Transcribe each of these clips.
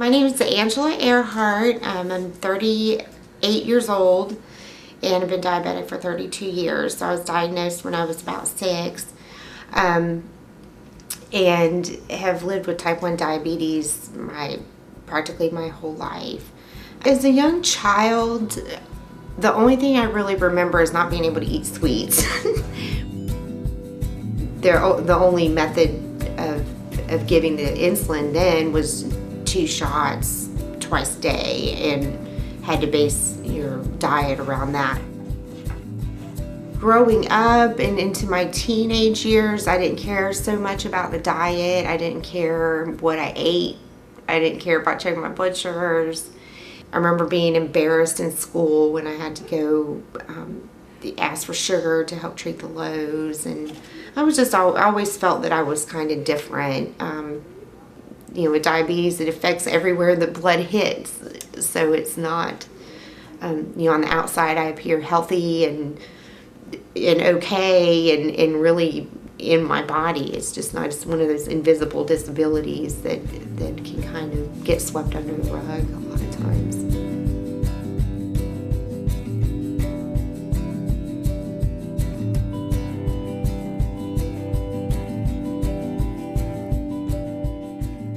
My name is Angela Earhart. I'm 38 years old and I've been diabetic for 32 years. So I was diagnosed when I was about 6 and have lived with type 1 diabetes practically my whole life. As a young child, the only thing I really remember is not being able to eat sweets. The only method of giving the insulin then was 2 shots twice a day, and had to base your diet around that. Growing up and into my teenage years, I didn't care so much about the diet. I didn't care what I ate. I didn't care about checking my blood sugars. I remember being embarrassed in school when I had to go ask for sugar to help treat the lows, and I always felt that I was kind of different. You know, with diabetes, it affects everywhere the blood hits, so it's not, you know, on the outside I appear healthy and okay and really in my body. It's just not, it's one of those invisible disabilities that can kind of get swept under the rug a lot of times.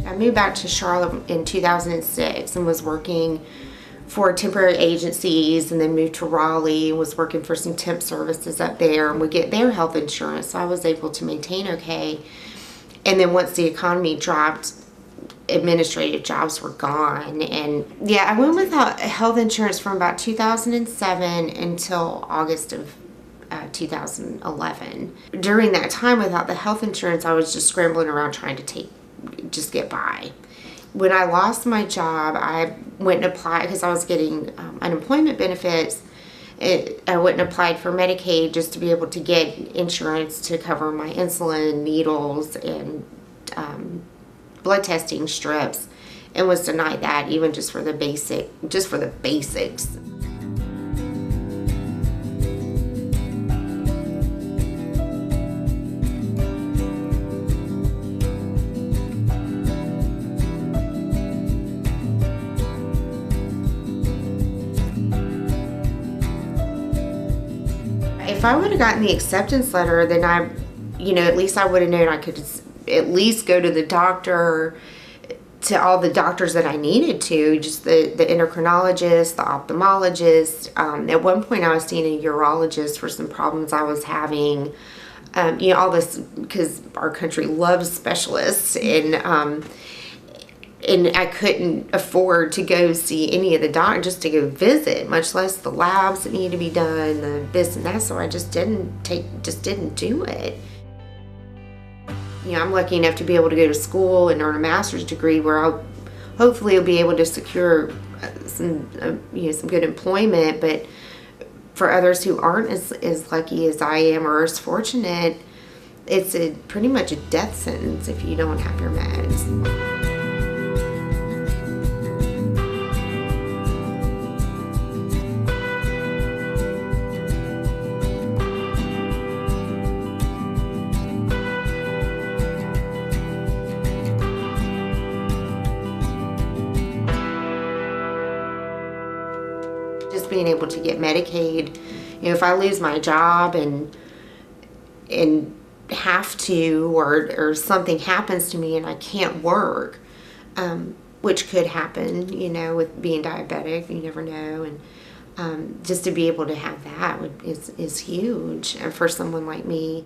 I moved back to Charlotte in 2006 and was working for temporary agencies, and then moved to Raleigh and was working for some temp services up there, and would get their health insurance, so I was able to maintain okay. And then once the economy dropped, administrative jobs were gone, and yeah, I went without health insurance from about 2007 until August of 2011. During that time without the health insurance, I was just scrambling around trying to just get by. When I lost my job, I went and applied because I was getting unemployment benefits. I went and applied for Medicaid just to be able to get insurance to cover my insulin, needles, and blood testing strips, and was denied that, even just for the basics. If I would have gotten the acceptance letter, then at least I would have known I could at least go to the doctor, to all the doctors that I needed to, just the endocrinologist, the ophthalmologist. At one point I was seeing a urologist for some problems I was having. All this, because our country loves specialists, and I couldn't afford to go see any of the doctors, just to go visit, much less the labs that needed to be done, the this and that, so I just didn't do it. I'm lucky enough to be able to go to school and earn a master's degree where I'll hopefully be able to secure some good employment, but for others who aren't as lucky as I am or as fortunate, it's pretty much a death sentence if you don't have your meds. Just being able to get Medicaid, if I lose my job and have to, or something happens to me and I can't work, which could happen, with being diabetic, you never know, and just to be able to have that is huge for someone like me.